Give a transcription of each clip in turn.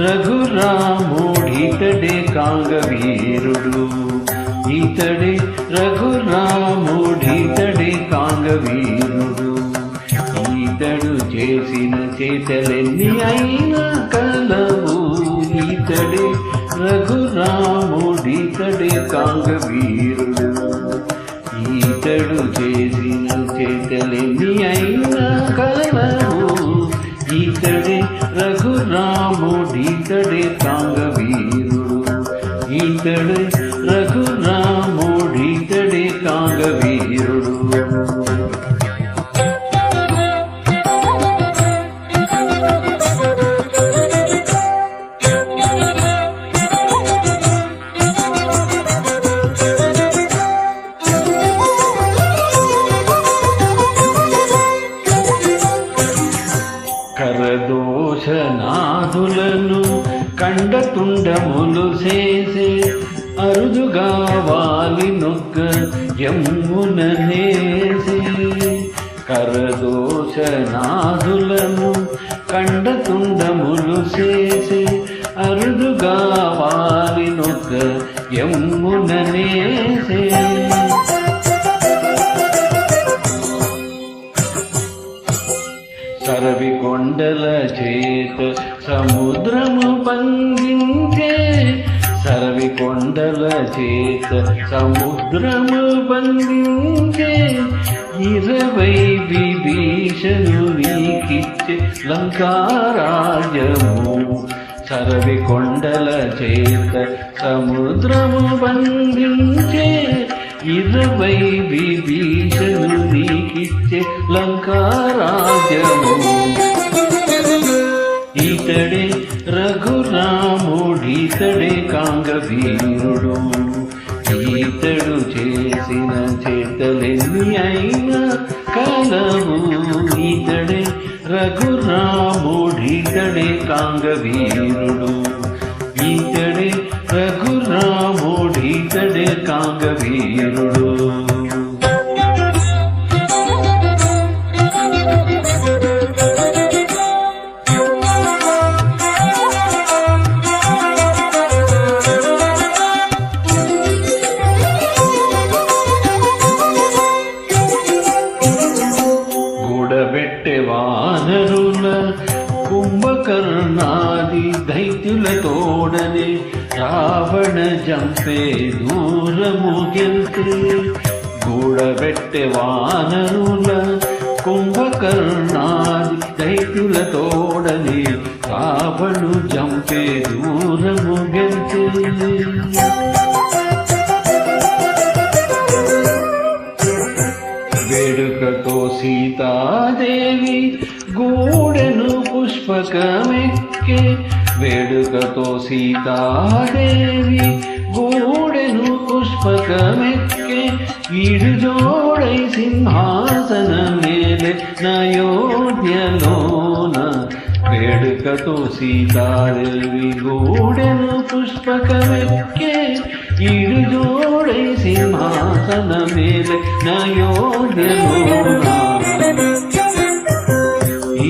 రఘురాముడితడే కాంగవీరుడు, ఇతడే రఘురాముడితడే కాంగవీరుడు. ఇతడు చేసిన చేతలెన్ని అయినా కలవు, ఇతడే రఘురాముడితడే కాంగవీరుడు. ఇతడు చేసిన చేతలెన్ని అయినా కలవు, ఇతడే రఘురాముడితడే కాంగవీరుడు. ఇతడే రఘురాముడితడే కాంగవీరుడు. కరదోషనాథులను కండతుండములు చేసే, అరుదుగా వాలి నొక్క యమున నేసే. కరదోషనాథులను కండతుండములు చేసే, అరుదుగా వాలి నొక్క యమున నేసే. సరవి కొండల చేత సముద్రము బంధించే, సరవి కొండల చేత సముద్రము బంధించే. 20 విభీషణునికిచ్చే లంకారాజ్యము, సరవి కొండల చేత సముద్రము బంధించే. 20 విభీషణునికిచ్చే లంకారాజ్యము. ఇతడే రఘురాముడితడే కాంగవీరుడు, ఇతడు చేసిన చేతలెన్ని అయినా కలవు, ఇతడే రఘురాముడితడే కాంగవీరుడు. ఇతడే రఘురాముడితడే కాంగవీరుడు. గూడబెట్టె వానరుల కుంభకర్ణాది దైత్యులతోడనే రావణ జంపే దూరము గెల్తే. గూడబెట్టె వానరుల కుంభకర్ణాది దైత్యులతోడనే రావణు జంపే దూరము గెల్తే. వేడుకతో సీతాదేవి గూడెను పుష్పకమెక్కే, వేడుకతో సీతాదేవి గూడెను పుష్పకమెక్కే. ఈడు జోడై సింహాసన మేలే నయోధ్యలోన, వేడుకతో సీతాదేవి గూడెను పుష్పకమెక్కే. ఈడు జోడై సింహాసన మేలే నయోధ్యలోన.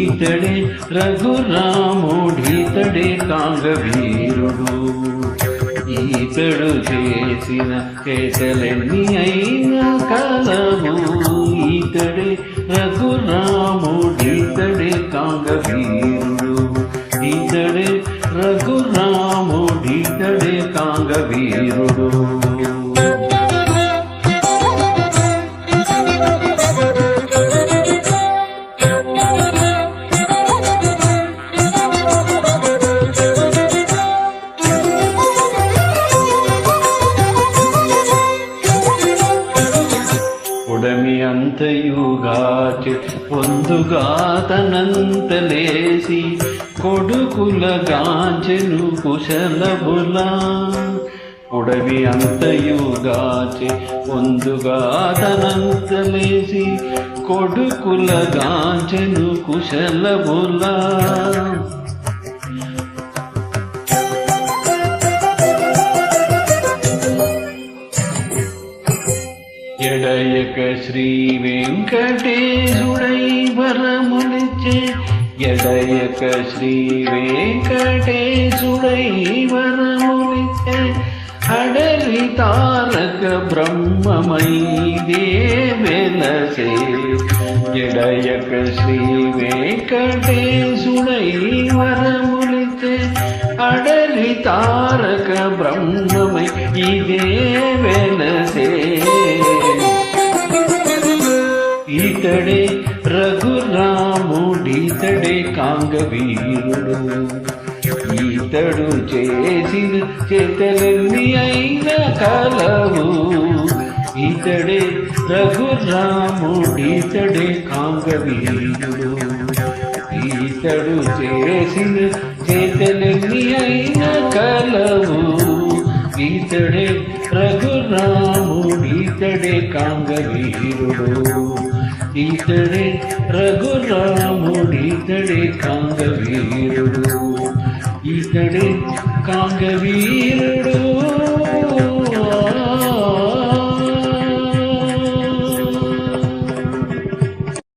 ఇతడే రఘురాముడితడే కాంగవీరుడు, ఇతడు చేసిన చేతలెన్ని అయినా కలవు, ఇతడే రఘురాముడితడే కాంగవీరుడు. ఇతడే రఘురాముడితడే కాంగవీరుడు. పొడమి అంతయుగాచి పొందుగా తనంతలేసి, కొడుకుల గాంచెను కుశలబులా. పొడవి అంతయుగాచి పొందుగా తనంతలేసి, కొడుకుల గాంచెను కుశలబులా. ఎడయక శ్రీ వెంకటేశుడై వరములిచ్చే, ఎడయక శ్రీ వెంకటేశుడై వరములిచ్చే అడలి తారక బ్రహ్మమై దేవెలసే ఎడయక శ్రీ వెంకటేశుడై వరములిచ్చే అడలి తారక బ్రహ్మమై దేవెలసే ఈతడే రఘురాముడితడే కాంగవీరుడు ఈతడు చేసిన చేతలన్నీ అయిన కలవు ఈతడే రఘురాముడితడే కాంగవీరుడు ఈతడు చేసిన చేతలన్నీ అయిన కలవు ఈతడే రఘురాముడితడే కాంగవీరుడు ఈతడే రఘురాముడితడే కాంగవీరుడు.